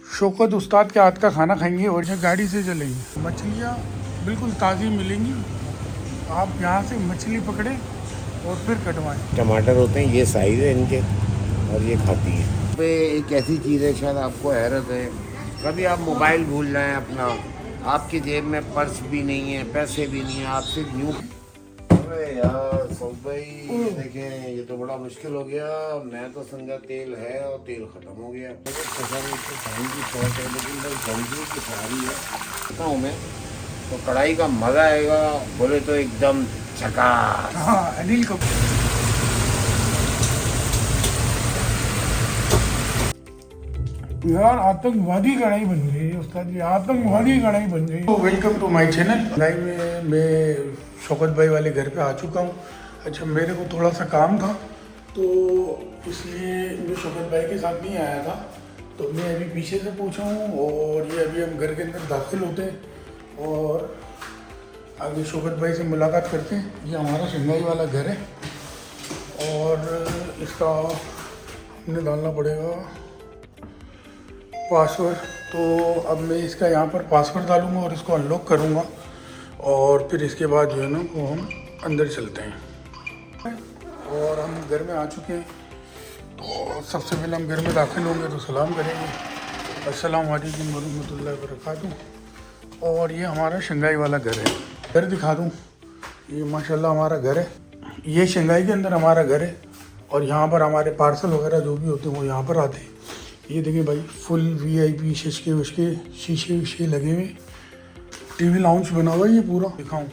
शौकत उस्ताद के हाथ का खाना खाएंगे और यहाँ गाड़ी से चलेंगे। मछलियाँ बिल्कुल ताज़ी मिलेंगी, आप यहाँ से मछली पकड़े और फिर कटवाएं। टमाटर होते हैं ये साइज़ है इनके और ये खाती है। पे एक ऐसी चीज़ है शायद आपको हैरत है, कभी आप मोबाइल भूल जाएं अपना, आपकी जेब में पर्स भी नहीं है, पैसे भी नहीं है, आप सिर्फ यूँ। अरे यार सौद भाई देखें ये तो बड़ा मुश्किल हो गया। मैं तो समझा तेल है और तेल ख़त्म हो गया। टाइम की शॉर्ट है लेकिन बस जल्दी की सारी है बताऊँ मैं, तो कढ़ाई का मज़ा आएगा बोले तो एकदम झकास। हाँ अनिल कपूर। यार आतंकवादी कढ़ाई बन गई है उस्ताद जी, आतंकवादी कढ़ाई बन गई। तो वेलकम टू माय चैनल। भाई मैं शौकत भाई वाले घर पे आ चुका हूँ। अच्छा मेरे को थोड़ा सा काम था तो इसलिए मैं शौकत भाई के साथ नहीं आया था, तो मैं अभी पीछे से पूछा हूँ और ये अभी हम घर के अंदर दाखिल होते हैं और आगे शौकत भाई से मुलाकात करते हैं। ये हमारा शंघाई वाला घर है और इसका हमने डालना पड़ेगा पासवर्ड। तो अब मैं इसका यहाँ पर पासवर्ड डालूँगा और इसको अनलॉक करूँगा और फिर इसके बाद जो है ना वो हम अंदर चलते हैं। और हम घर में आ चुके हैं तो सबसे पहले हम घर में दाखिल होंगे तो सलाम करेंगे, अस्सलाम वालेकुम वरहमतुल्लाहि वबरकातुहू। और ये हमारा शंघाई वाला घर है। घर दिखा दूँ, ये माशाल्लाह हमारा घर है। ये शंघाई के अंदर हमारा घर है और यहाँ पर हमारे पार्सल वगैरह जो भी होते हैं वो यहाँ पर आते हैं। ये देखें भाई फुल VIP शशके वशके शीशे विशे लगे हुए, TV लाउंज बना हुआ है ये पूरा। दिखाऊं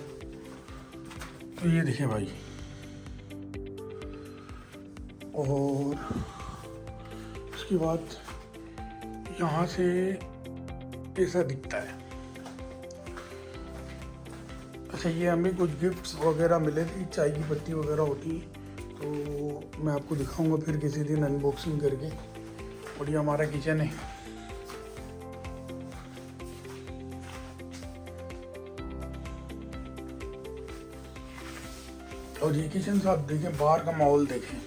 तो ये देखें भाई, और उसके बाद यहाँ से ऐसा दिखता है। अच्छा ये हमें कुछ गिफ्ट्स वगैरह मिले थे, चाय की पत्ती वगैरह होती है तो मैं आपको दिखाऊंगा फिर किसी दिन अनबॉक्सिंग करके। और ये हमारा किचन है। और ये किचन से आप देखें, बाहर का माहौल देखें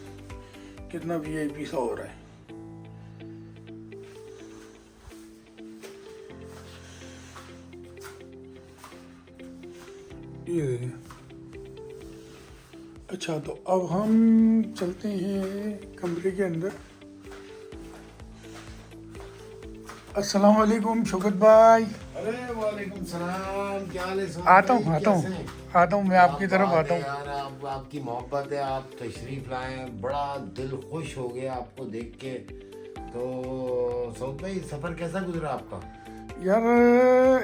कितना VIP सा हो रहा है। ये देखें। अच्छा तो अब हम चलते हैं कमरे के अंदर। अस्सलाम वालेकुम शौकत भाई। अरे वालेकुम सलाम, क्या हाल है? आता हूँ मैं आपकी तरफ आता हूँ। यार आपकी मोहब्बत है, आप तशरीफ लाए, बड़ा दिल खुश हो गया आपको देख के। तो सौद भाई सफ़र कैसा गुजरा आपका? यार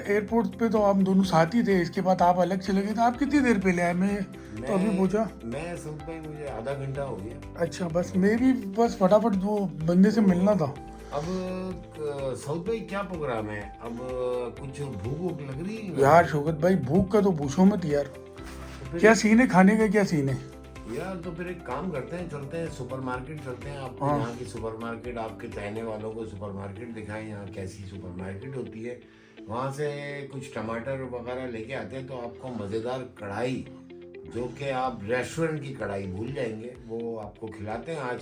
एयरपोर्ट पे तो हम दोनों साथ ही थे, इसके बाद आप अलग चले गए थे। आप कितनी देर पहले आए? मैं तो अभी पूछा। मैं सौद भाई मुझे आधा घंटा हो गया। अच्छा बस मैं भी बस फटाफट वो बंदे से मिलना था। अब सौद भाई क्या प्रोग्राम है? अब कुछ भूख वूख लग रही है? यार शौकत भाई भूख का तो पूछो मत यार, क्या सीन है खाने का, क्या सीन है? यार तो फिर एक काम करते हैं, चलते हैं सुपरमार्केट चलते हैं। आपको यहाँ की सुपरमार्केट, आपके चाहने वालों को सुपरमार्केट दिखाएं, यहाँ कैसी सुपरमार्केट होती है। वहाँ से कुछ टमाटर वगैरह लेके आते हैं तो आपको मज़ेदार कढ़ाई, जो कि आप रेस्टोरेंट की कढ़ाई भूल जाएंगे, वो आपको खिलाते हैं आज।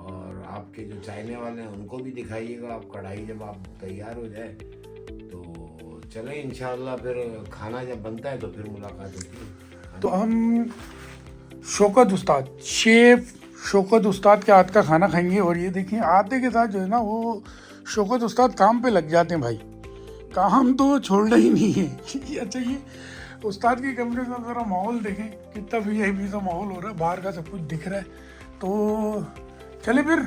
और आपके जो चाहने वाले हैं उनको भी दिखाइएगा आप कढ़ाई, जब आप तैयार हो जाए तो चलें इंशाल्लाह। फिर खाना जब बनता है तो फिर मुलाकात होती है। तो हम शौकत उस्ताद, शेफ शौकत उस्ताद के हाथ का खाना खाएंगे। और ये देखिए आते के साथ जो है ना वो शौकत उस्ताद काम पे लग जाते हैं भाई, काम तो छोड़ना ही नहीं है। अच्छा ये उस्ताद के कमरे का ज़रा माहौल देखें, कितना VIP सा माहौल हो रहा है, बाहर का सब कुछ दिख रहा है। तो चले फिर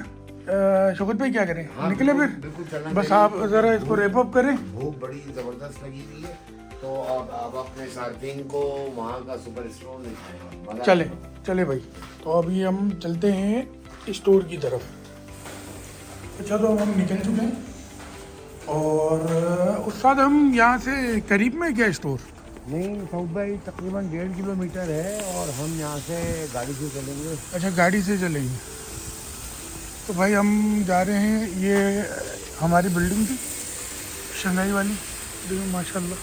शौकत भाई क्या करें? हाँ, निकले फिर? बिल्कुल चलना बस चाहिए। आप ज़रा इसको रैप अप करें। भूख बड़ी ज़बरदस्त लगी हुई है, तो अब आप अपने साथियों को वहाँ का सुपर स्टोर दिखाएं। चले भाई। तो अभी हम चलते हैं स्टोर की तरफ। अच्छा तो हम निकल चुके हैं और उस्ताद हम यहाँ से करीब में क्या स्टोर? नहीं सऊद भाई तकरीबन 1.5 किलोमीटर है और हम यहाँ से गाड़ी से चलेंगे। अच्छा गाड़ी से चलेंगे। तो भाई हम जा रहे हैं, ये हमारी बिल्डिंग थी शंघाई वाली, देखो माशाल्लाह।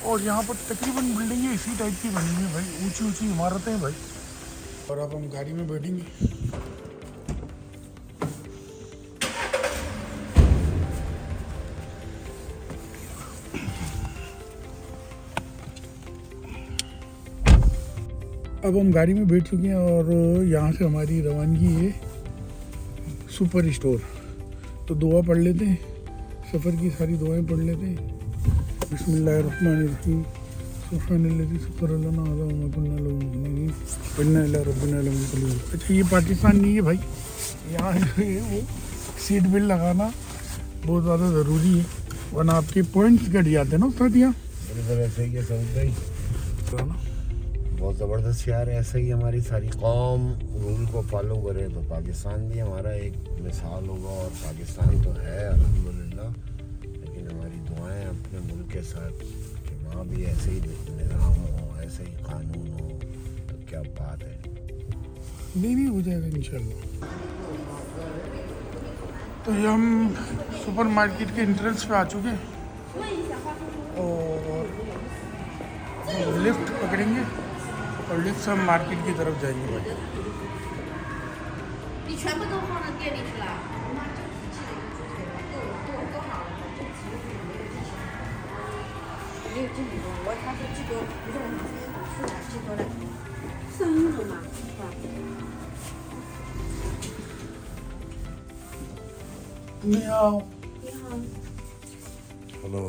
और यहाँ पर तकरीबन बिल्डिंगें इसी टाइप की बनी हुई है भाई, ऊंची ऊंची इमारतें हैं भाई। और अब हम गाड़ी में बैठेंगे। अब हम गाड़ी में बैठ चुके हैं और यहाँ से हमारी रवानगी है सुपर स्टोर। तो दुआ पढ़ लेते हैं, सफ़र की सारी दुआएं पढ़ लेते हैं। बिस्मिल्लाहिर्रहमानिर्रहीम। अच्छा ये पाकिस्तान नहीं है भाई, यहाँ जो है वो सीट बेल्ट लगाना बहुत ज़्यादा ज़रूरी है, वरना आपके पॉइंट्स घट जाते हैं ना उस्ताद यहाँ। ऐसे ही है सऊदी, बहुत ज़बरदस्त यार। ऐसे ही हमारी सारी कौम रूल को फॉलो करे तो पाकिस्तान भी हमारा एक मिसाल होगा। और पाकिस्तान तो है अल्हम्दुलिल्लाह, लेकिन हमारी दुआएं अपने मुल्क के साथ कि वहाँ भी ऐसे ही निज़ाम हो, ऐसे ही कानून हो, तो क्या बात है। नहीं हो जाएगा इंशाल्लाह। तो ये हम सुपर मार्केट के एंट्रेंस पे आ चुके हैं और लिफ्ट पकड़ेंगे और लिफ्ट से हम मार्केट की तरफ जाएंगे भाई। 你全部都放到店里去了。没有进去过，他说这个不是我们是哪这个的，生的嘛，是吧？ 你好， 你好。 हेलो।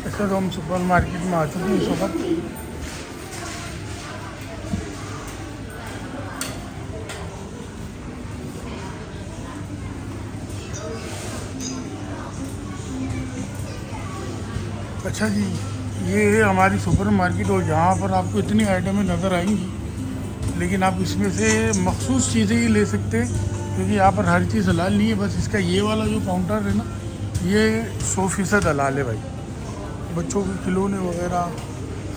ऐसे तो हम सुपर मार्केट में आ चुके हैं इस वक्त। अच्छा जी, ये है हमारी सुपर मार्केट और यहाँ पर आपको इतनी आइटमें नज़र आएंगी, लेकिन आप इसमें से मखसूस चीज़ें ही ले सकते हैं क्योंकि यहाँ पर हर चीज़ हलाल नहीं है। बस इसका ये वाला जो काउंटर है ना, ये 100% हलाल है भाई। बच्चों के खिलौने वगैरह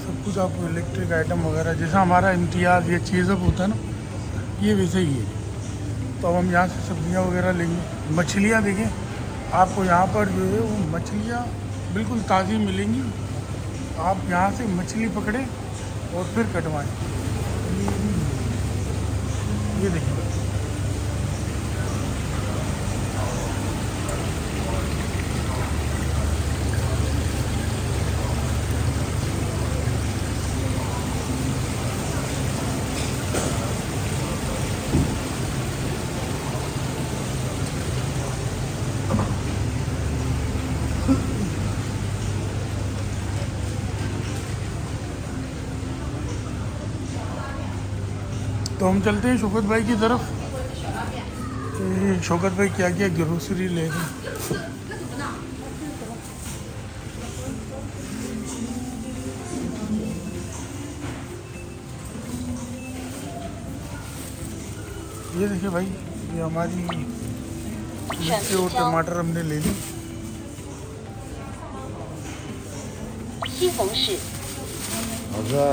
सब कुछ आपको इलेक्ट्रिक आइटम वगैरह जैसा हमारा इम्तियाज़ या चीज़अप होता है ना, ये वैसे ही है। तो अब हम यहाँ से सब्जियाँ वगैरह लेंगे। मछलियाँ देखें आपको यहाँ पर जो है वो मछलियाँ बिल्कुल ताज़ी मिलेंगी। आप यहाँ से मछली पकड़ें और फिर कटवाएं। ये देखिए तो हम चलते हैं शौकत भाई की तरफ। शौकत भाई क्या क्या ग्रोसरी ले रहे हैं। ये देखिए भाई, ये हमारी मिर्ची और टमाटर हमने ले ली। 西红柿、 अच्छा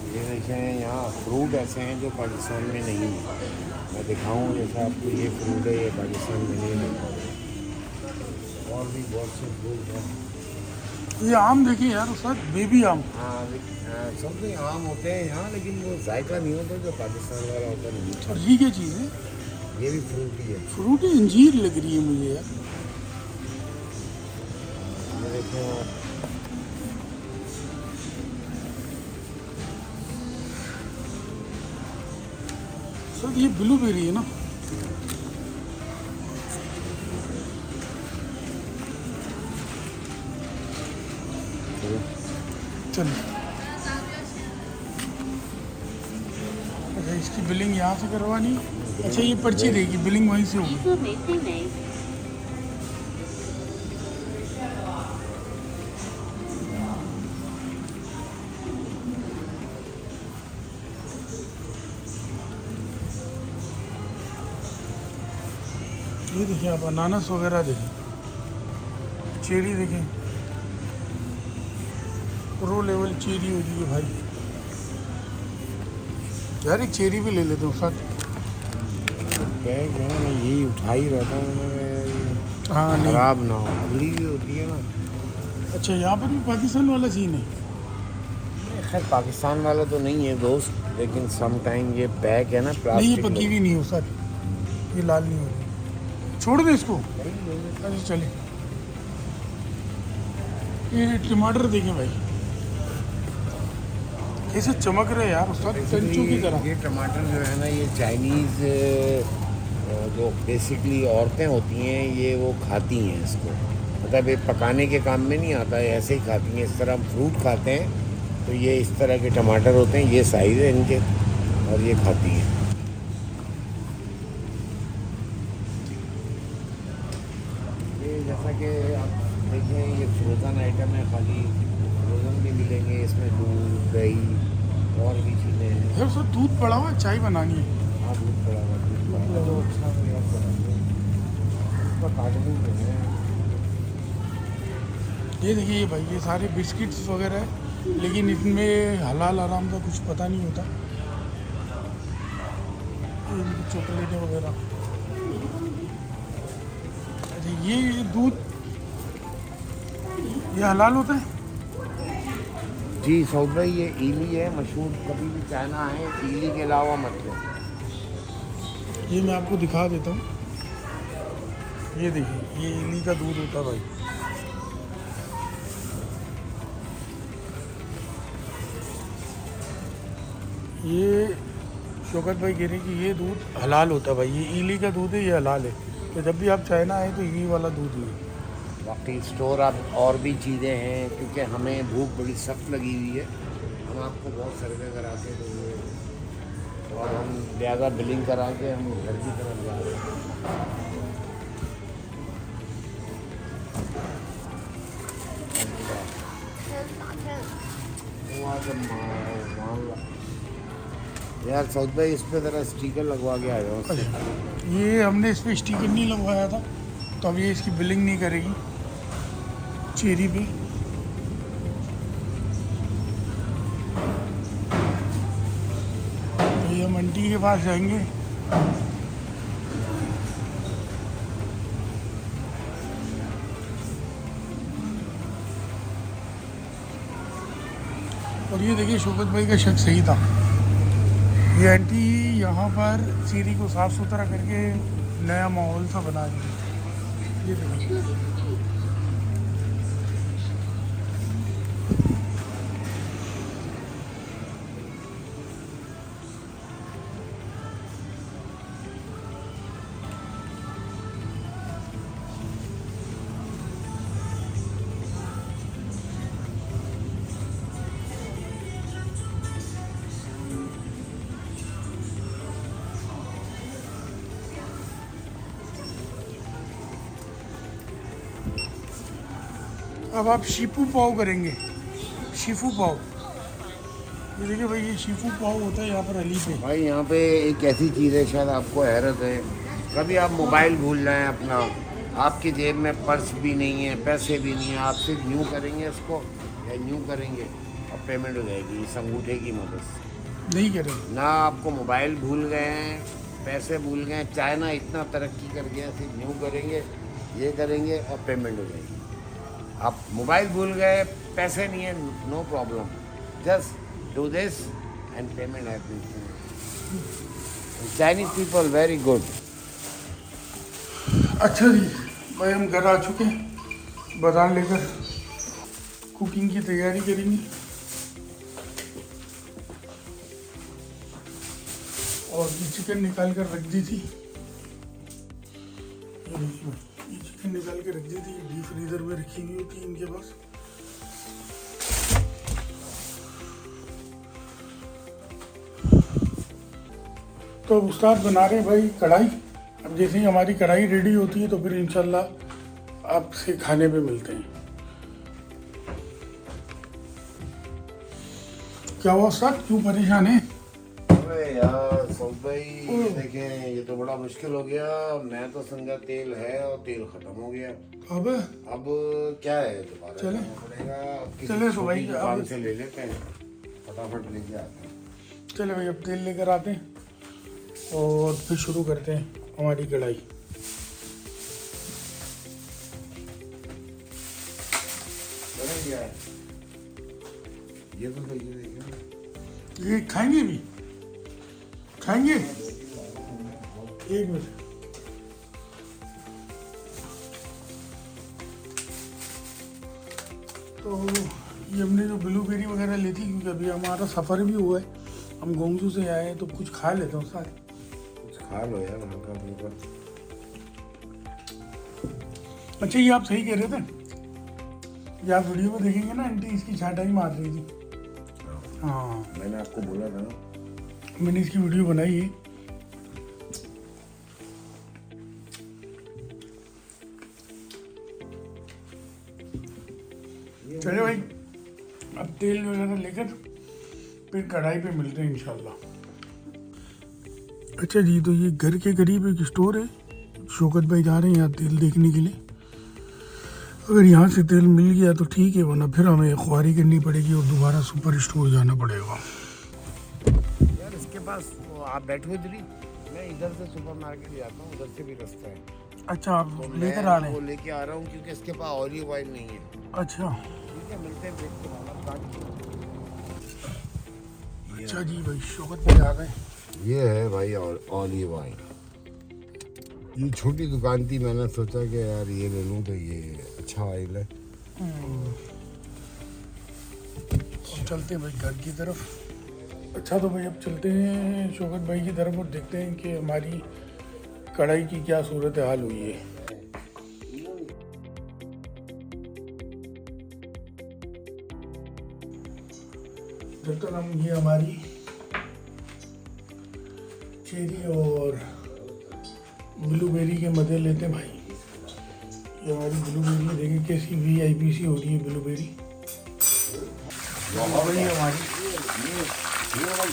ये देखें, यहाँ फ्रूट ऐसे हैं जो पाकिस्तान में नहीं है। मैं दिखाऊँ जैसा आपको, ये फ्रूट है, ये पाकिस्तान में नहीं है। और भी बहुत से फ्रूट हैं। ये आम देखिए यार, उस वक्त बेबी आम। हाँ, सब तो आम होते हैं यहाँ, लेकिन वो जायका नहीं होता जो पाकिस्तान वाला होता नहीं। और ये क्या चीज़ है? ये भी फ्रूट ही है। फ्रूट ही अंजीर लग रही है मुझे यार। ये देखें सर ये ब्लू बेरी है ना? चलिए। अच्छा इसकी बिलिंग यहाँ से करवानी है? अच्छा ये पर्ची देगी, बिलिंग वहीं से होगी। 一个玫瑰莓， ये देखिए आप अनानास वगैरह देखें, चेरी देखें, प्रो लेवल चेरी होती है भाई। यार एक चेरी भी ले लेते हो साथ। बैग है ना, मैं यही उठा ही रहता हूँ, हाँ नहीं, खराब ना हो, अगली भी होती है ना। अच्छा यहाँ पर भी पाकिस्तान वाला सीन है? खैर पाकिस्तान वाला तो नहीं है दोस्त, लेकिन सम टाइम ये बैग है ना नहीं ये प्लास्टिक पकी में- भी नहीं हो सर, ये लाल नहीं हो रही। छोड़ दे इसको। अच्छा चले। ये टमाटर देखें भाई कैसे चमक रहे हैं यार, उस्ताद कंचू की तरह। ये टमाटर जो है ना, ये चाइनीज़ जो बेसिकली औरतें होती हैं, ये वो खाती हैं इसको, मतलब ये पकाने के काम में नहीं आता है, ऐसे ही खाती हैं। इस तरह हम फ्रूट खाते हैं तो ये इस तरह के टमाटर होते हैं, ये साइज़ है इनके, और ये खाती हैं। ये जैसा कि आप देखें, ये फ्रोज़न आइटम है, खाली फ्रोज़न भी मिलेंगे इसमें, दूध दही और भी चीज़ें हैं। यार सर दूध पड़ा हुआ है, चाय बनानी है। हाँ दूध पड़ा हुआ, दूध पड़ा हुआ तो अच्छा है, आप बनाइए। उसका कार्टून जो है, ये देखिए भाई ये सारे बिस्किट्स वगैरह है, लेकिन इसमें हलाल आराम का कुछ पता नहीं होता। चॉकलेटें वगैरह। अच्छा ये दूध ये हलाल होता है? जी सऊद भाई ये ईली है मशहूर, कभी भी चाइना है ईली के अलावा मत लो। ये मैं आपको दिखा देता हूँ, ये देखिए ये इली का दूध होता है भाई। ये शौकत भाई कह रहे हैं कि ये दूध हलाल होता है भाई, ये इली का दूध है, ये हलाल है। तो जब भी आप चाइना आए तो ये वाला दूध लीजिए। बाकी स्टोर आप और भी चीज़ें हैं, क्योंकि हमें भूख बड़ी सख्त लगी हुई है, हम आपको बहुत सर्वे कराते हैं और हम ज़्यादा बिलिंग करा के हम घर की तरफ जा रहे हैं। यार सऊद भाई इस पे ज़रा स्टिकर लगवा के आ जाओ। ये हमने इस पर स्टिकर नहीं लगवाया था, तो अब ये इसकी बिलिंग नहीं करेगी चेरी पे। तो ये हम आंटी के पास जाएंगे, और ये देखिए शौकत भाई का शक सही था, ये आंटी यहाँ पर चेरी को साफ़ सुथरा करके नया माहौल सा बना रही है। ये देखिए अब आप शीपू पाव करेंगे, शीफू पाव। ये देखिए भाई ये शीफू पाव होता है यहाँ पर अली पे। भाई यहाँ पे एक ऐसी चीज़ है, शायद आपको हैरत है, कभी आप मोबाइल भूल जाएं अपना, आपकी जेब में पर्स भी नहीं है, पैसे भी नहीं है, आप सिर्फ यूँ करेंगे इसको या यूँ करेंगे और पेमेंट हो जाएगी इस अंगूठे की मदद से। नहीं करेंगे ना आपको मोबाइल भूल गए हैं, पैसे भूल गए हैं, चाइना इतना तरक्की कर गया, सिर्फ यूँ करेंगे, ये करेंगे और पेमेंट हो जाएगी। आप मोबाइल भूल गए, पैसे नहीं है, no problem, just do this and payment happens. Chinese people very good. अच्छा जी भाई हम घर आ चुके हैं, बाजार लेकर कुकिंग की तैयारी करेंगे। और ये चिकन निकाल कर रख दी थी, ये देखिए ये चिकन निकाल के रख दी थी, डीप फ्रीजर में रखी हुई होती है इनके पास। तो उस्ताद बना रहे भाई कढ़ाई। अब जैसे ही हमारी कढ़ाई रेडी होती है तो फिर इंशाल्लाह आपसे खाने पे मिलते हैं। क्या हुआ उस्ताद, क्यों परेशान है? अरे यार सऊद भाई, ये देखें, ये तो बड़ा मुश्किल हो गया। मैं तो समझा तेल है और तेल खत्म हो गया। अब क्या है, दोबारा चले जाना पड़ेगा। अब किसी चले तो छोटी भाई, दुकान अब से ले लेते हैं, फटाफट लेके आते हैं। चले भाई अब तेल लेकर आते हैं और फिर शुरू करते हैं हमारी कढ़ाई। बना क्या है ये, तो सही है, देखिए। ये खाएंगे भी, खाएंगे एक मिनट। तो ये हमने जो ब्लूबेरी वगैरह ली थी, क्योंकि अभी हमारा सफ़र भी हुआ है, हम गोंगजू से आए हैं, तो कुछ खा लेते हैं साथ। कुछ खा लो यार, हल्का फुल्का। अच्छा ये आप सही कह रहे थे, ये आप वीडियो में देखेंगे ना, आंटी इसकी छाटाई मार रही थी। हाँ मैंने आपको बोला था ना, मैंने इसकी वीडियो बनाई है। चलिए भाई अब तेल वगैरह लेकर फिर कढ़ाई पे मिलते हैं इंशाल्लाह। अच्छा जी, तो ये घर के करीब एक स्टोर है, शौकत भाई जा रहे हैं यहाँ तेल देखने के लिए। अगर यहाँ से तेल मिल गया तो ठीक है, वरना फिर हमें ख्वारी करनी पड़ेगी और दोबारा सुपर स्टोर जाना पड़ेगा। यार इसके पास आप बैठो इधर ही, मैं इधर से सुपर मार्केट जाता हूँ, उधर से भी रास्ता है। अच्छा आप तो लेकर मैं आ रहे वो हैं? लेके आ रहा हूँ, क्योंकि इसके पास ऑलिव ऑयल नहीं है। अच्छा ठीक है, मिलते हैं, देखते हैं। अच्छा जी भाई, शौकत भाई आ गए। ये है भाई ऑलिव ऑयल। ये छोटी दुकान थी, मैंने सोचा कि यार ये ले लूँ, तो ये अच्छा ऑयल है। चलते हैं भाई घर की तरफ। अच्छा तो भाई अब चलते हैं शौकत भाई की तरफ और देखते हैं कि हमारी कढ़ाई की क्या सूरत हाल हुई है। जब तक हम ये हमारी चेरी और ब्लूबेरी के मज़े लेते हैं भाई। ये हमारी ब्लूबेरी देखिए कैसी VIP सी हो रही है ब्लूबेरी। वही हमारी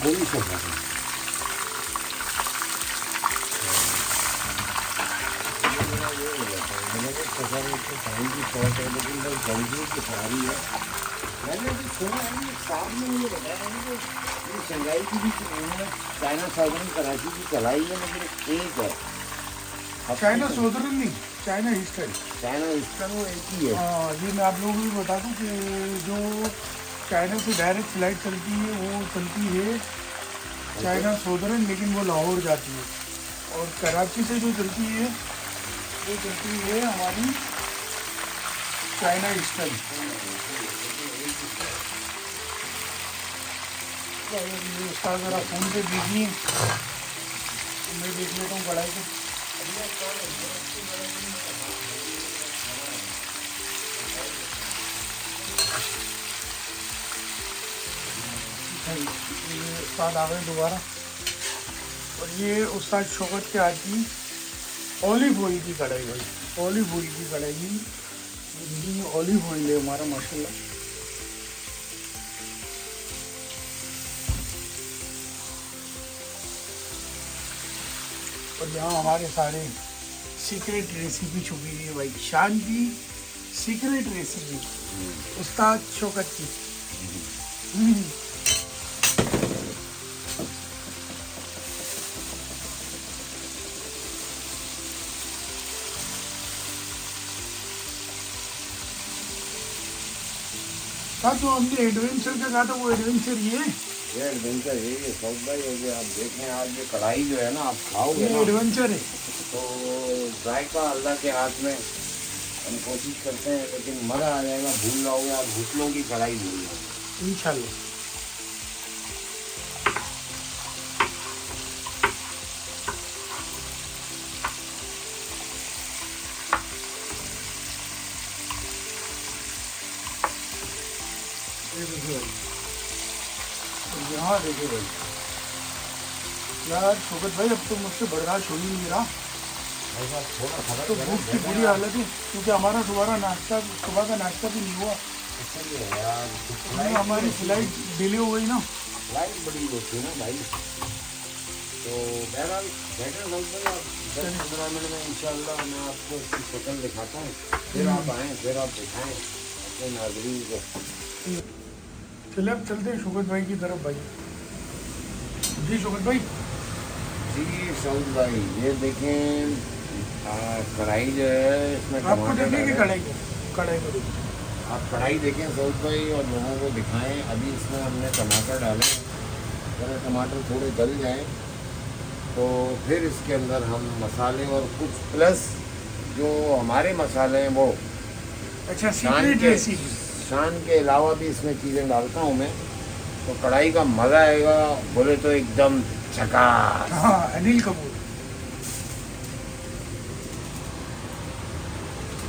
गोली से टाइम की शॉर्ट है, लेकिन भाई जल्दी की सारी है। मैंने भी सुना है, ये साहब ने मुझे बताया है कि ये शंघाई की भी चाइना साउदर्न कराची की चलाई है, लेकिन एक है चाइना सोदरन नहीं, चाइना ईस्टर्न। चाइना ईस्टर्न वो एक ही है। हाँ ये मैं आप लोगों को भी बता दूँ कि जो चाइना से डायरेक्ट फ्लाइट चलती है वो चलती है चाइना सोदरन, लेकिन वो लाहौर जाती है। और कराची से जो चलती है वो चलती है हमारी चाइना ईस्टर्न। ये उसका ज़रा फ़ोन पे दीजिए, मैं देख लेता हूँ कढ़ाई को। ये उस्ताद आ गए दोबारा, और ये उस्ताद शौकत के हाथ की ऑलिव ऑयल की कढ़ाई भाई, ऑलिव ऑयल की कढ़ाई। ये ऑलिव ऑयल है हमारा माशाल्लाह। और यहाँ हमारे सारे सीक्रेट रेसिपी छुपी हुई है भाई, शान की सीक्रेट रेसिपी उस्ताद शौकत की। तो हमने एडवेंचर का कहा था, वो एडवेंचर ये एडवेंचर है, ये सब भाई हो गया। आप देखें आज ये कढ़ाई जो है ना, आप खाओगे ना एडवेंचर है। तो जायका अल्लाह के हाथ में। हम कोशिश करते हैं, लेकिन मज़ा आ जाएगा, भूल जाओगे आप, घुटनों की कढ़ाई भूल जाओगे इंशाल्लाह। हाँ देखिए भाई, यार शौकत भाई अब तो मुझसे बर्दाश्त हो ही नहीं रहा, ऐसा थोड़ा फर्क तो भूख की बुरी हालत है, क्योंकि हमारा सुबह का नाश्ता भी नहीं हुआ, इसलिए यार हमारी फ्लाइट डिले हो गई ना। लाइट बड़ी होती है ना भाई। तो बहरहाल बैठे भाई आप 10-15 मिनट में इंशाल्लाह मैं आपको उसकी शक्ल दिखाता हूँ, फिर आप आएँ, फिर आप दिखाएँ अपने नाज़रीन को। चले अब चलते हैं शौकत भाई की तरफ भाई। जी शौकत भाई। जी सऊद भाई, ये देखें कढ़ाई जो है इसमें आपको टमाटर देखिए कि डाले। कढ़ाई को देखिए। आप कढ़ाई देखें सऊद भाई और लोगों को दिखाएं। अभी इसमें हमने टमाटर डाले, अगर टमाटर थोड़े गल जाएं तो फिर इसके अंदर हम मसाले और कुछ प्लस जो हमारे मसाले हैं वो अच्छा शान सीक्रेट के रेसिपी। शान के अलावा भी इसमें चीज़ें डालता हूँ मैं, तो कढ़ाई का मज़ा आएगा बोले तो एकदम झकास। हाँ अनिल कपूर।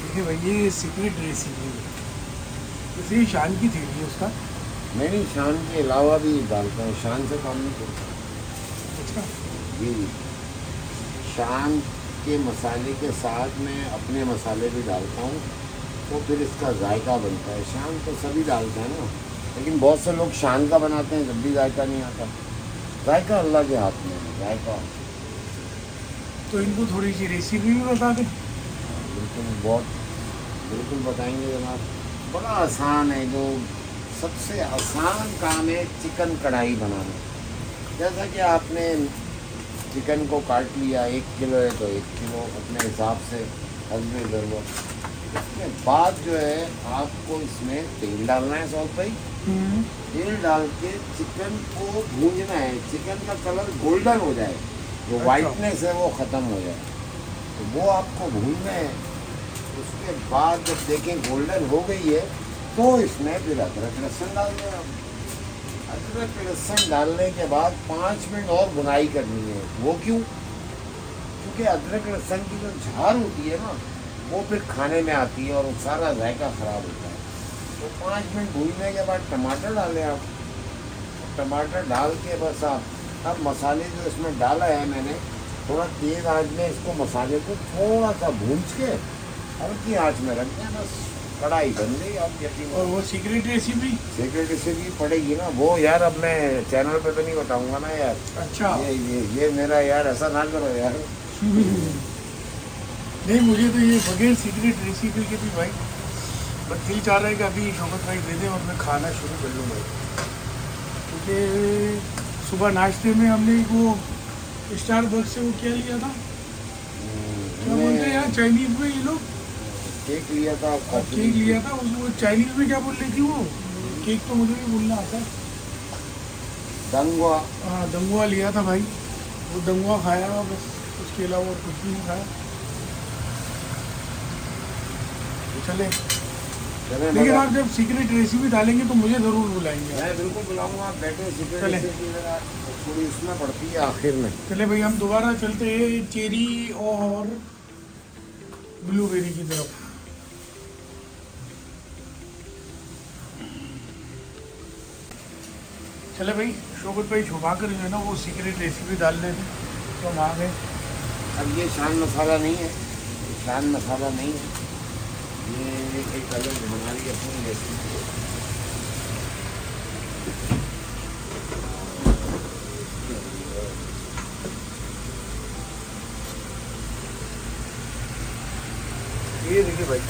देखिए भाई ये सीक्रेट रेसिपी है, जैसे ही शान की थी उसका। मैं नहीं, शान के अलावा भी डालता हूँ, शान से काम नहीं करता अच्छा जी। शान के मसाले के साथ मैं अपने मसाले भी डालता हूँ, तो फिर इसका जायका बनता है। शान तो सभी डालते हैं ना, लेकिन बहुत से लोग शान का बनाते हैं जब भी जायका नहीं आता। जायका अल्लाह के हाथ में है, जायका। तो इनको थोड़ी सी रेसिपी भी बता दें। बिल्कुल बताएंगे जनाब। बड़ा आसान है, जो सबसे आसान काम है चिकन कढ़ाई बनाना। जैसा कि आपने चिकन को काट लिया, 1 किलो है तो 1 किलो अपने हिसाब से हल्दी ज़रूरत। उसके बाद जो है आपको इसमें तेल डालना है सौद भाई। तेल डाल के चिकन को भूनना है, चिकन का कलर गोल्डन हो जाए, जो वाइटनेस है वो ख़त्म हो जाए, तो वो आपको भूनना है। उसके बाद जब देखें गोल्डन हो गई है तो इसमें फिर अदरक लहसुन डाल दें। अदरक लहसुन डालने के बाद 5 मिनट और भुनाई करनी है। वो क्यों? क्योंकि अदरक लहसुन की जो झार होती है ना, वो फिर खाने में आती है और वो सारा जायका ख़राब होता है। तो 5 मिनट भूनने के बाद टमाटर डालें आप। टमाटर डाल के बस आप अब मसाले जो इसमें डाला है मैंने, थोड़ा तेज़ आंच में इसको मसाले को थोड़ा सा भून के हल्की आंच में रख दें, बस कढ़ाई बन गई। आप यकीन। और वो सीक्रेट रेसिपी पड़ेगी ना वो यार, अब मैं चैनल पे तो नहीं बताऊंगा ना यार। अच्छा ये मेरा यार ऐसा ना करो यार। नहीं मुझे तो ये बगैर सीक्रेट रेसिपी के भी भाई बस दिल चाह रहा है कि अभी शौकत भाई दे दें और मैं खाना शुरू कर लूँ भाई, क्योंकि सुबह नाश्ते में हमने वो स्टारबक्स से वो क्या लिया था, क्या बोलते हैं यार चाइनीज में ये लोग, केक लिया था। केक लिया था वो चाइनीज में क्या बोल रही थी वो केक, तो मुझे भी बोलना आता है। दंगवा। हाँ दंगुआ लिया था भाई, वो दंगुआ खाया बस, उसके अलावा और कुछ भी नहीं खाया। चले लेकिन आप जब सीक्रेट रेसिपी डालेंगे तो मुझे ज़रूर बुलाएंगे। मैं बिल्कुल बुलाऊंगा, आप बैठे। सीक्रेट चले। रेसिपी थोड़ी इसमें पड़ती है आखिर में। चले भाई हम दोबारा चलते हैं चेरी और ब्लूबेरी की तरफ। चले भाई शौकत भाई छुपा कर जो है ना वो सीक्रेट रेसिपी डाल रहे थे तो हम आ गए। अब ये शान मसाला नहीं है, शान मसाला नहीं है, ये एक अलग हमारी अपनी रेसिपी है। ये देखिए भाई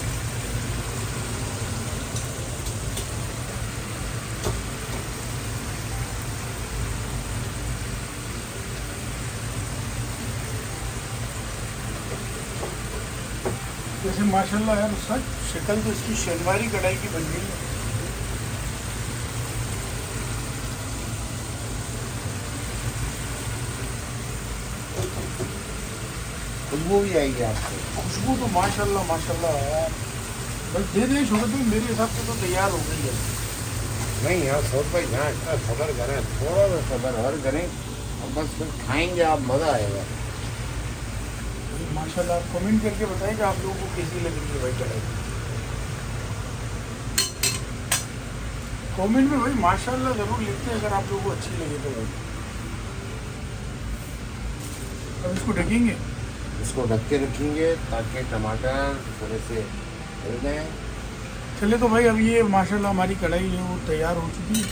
जैसे माशाल्लाह यार उसका शक्ल तो इसकी शनिवारी कढ़ाई की बन गई है। खुशबू भी आएगी आपको। खुशबू तो माशाल्लाह माशाल्लाह यार, बस दे दे शौकत भाई, मेरे हिसाब से तो तैयार हो गई है। नहीं यार सौद भाई जहाँ इतना सब्र करें, थोड़ा सा सब्र और करें और बस फिर खाएंगे आप, मज़ा आएगा। माशाल्लाह आप कमेंट करके बताएं कि आप लोगों को कैसी लग रही है भाई कढ़ाई। कमेंट में भाई माशाल्लाह ज़रूर लिखते हैं अगर आप लोगों को अच्छी लगे तो। अब इसको ढकेंगे, इसको ढक के रखेंगे ताकि टमाटर थोड़े से गल जाएँ। चले तो भाई अब ये माशाल्लाह हमारी कढ़ाई जो वो तैयार हो चुकी है,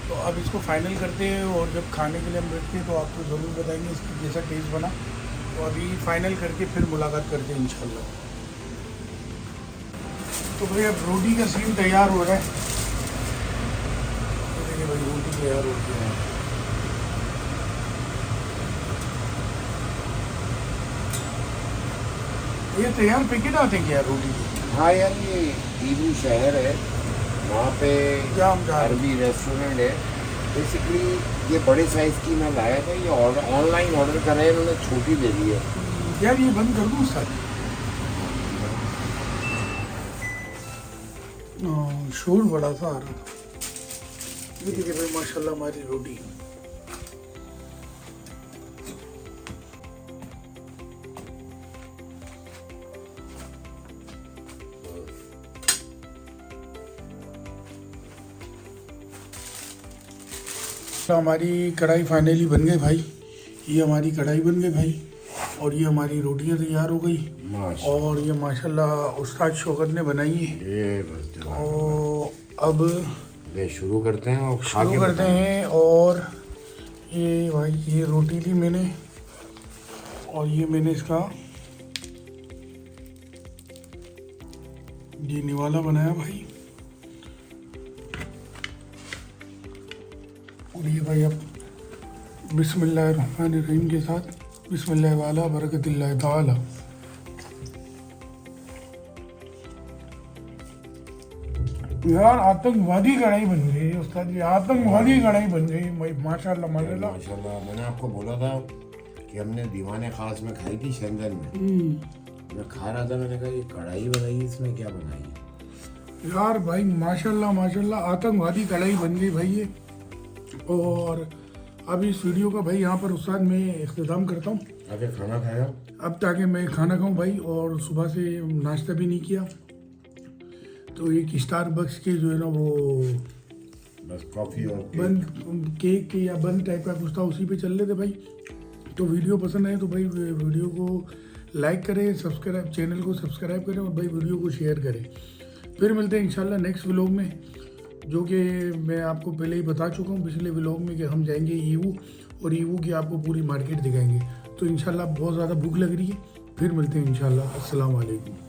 तो अब इसको फाइनल करते हैं और जब खाने के लिए हम बैठते हैं तो आपको ज़रूर बताएंगे इसकी जैसा टेस्ट बना। तो अभी फाइनल करके फिर मुलाकात करते हैं इंशाल्लाह। तो भाई अब रोटी का सीन तैयार हो रहा है, तो देखिए भाई रोटी तैयार हो गई है। ये तैयार पैकेट आते हैं क्या रोटी के? हाँ यार, ये ईबू शहर है, वहाँ पे क्या हम जा रहे हैं? अरबी रेस्टोरेंट है। बेसिकली ये बड़े साइज़ की मैं लाया था, ये ऑनलाइन ऑर्डर करा है, इन्होंने छोटी दे दी है। यार ये बंद कर दूँ सर? शोर बड़ा सा आ रहा था। ये देखिए भाई माशाल्लाह हमारी रोटी। तो हमारी कढ़ाई फाइनली बन गई भाई, ये हमारी कढ़ाई बन गई भाई, और ये हमारी रोटियां तैयार हो गई, और ये माशाल्लाह उस्ताद शौकत ने बनाई है। ये बस और अब ये शुरू करते हैं और खा शुरू के करते हैं। और ये भाई ये रोटी ली मैंने, और ये मैंने इसका ये निवाला बनाया भाई, और ये भाई अब बिस्मिल्लाहिर्रहमानिर्रहीम के साथ बिस्मिल्लाह वाला बरकतिल्लाह ताला। यार आतंकवादी कढ़ाई बन गई है उस्ताद जी, आतंकवादी कढ़ाई बन गई भाई माशाल्लाह माशाल्लाह। माशाल्लाह। मैंने आपको बोला था कि हमने दीवाने खास में खाई थी शंगन में, मैं खा रहा था, मैंने कहा ये कढ़ाई बनाई है, इसमें क्या बनाई है यार भाई माशाल्लाह माशाल्लाह आतंकवादी कढ़ाई बन गई भाई ये। और अब इस वीडियो का भाई यहाँ पर उस्ताद मैं इख्तिताम करता हूँ। आगे खाना खाया अब ताकि मैं खाना खाऊं भाई, और सुबह से नाश्ता भी नहीं किया, तो एक स्टारबक्स के जो है ना वो बस कॉफ़ी और बंद केक के या बंद टाइप का कुछ था, उसी पे चल रहे थे भाई। तो वीडियो पसंद आए तो भाई वीडियो को लाइक करें, सब्सक्राइब चैनल को सब्सक्राइब करें, और भाई वीडियो को शेयर करें। फिर मिलते हैं इंशाल्लाह नेक्स्ट व्लॉग में, जो कि मैं आपको पहले ही बता चुका हूँ पिछले व्लॉग में कि हम जाएंगे ईवू, और ईवू की आपको पूरी मार्केट दिखाएंगे। तो इंशाल्लाह बहुत ज़्यादा भूख लग रही है, फिर मिलते हैं इंशाल्लाह। अस्सलाम वालेकुम।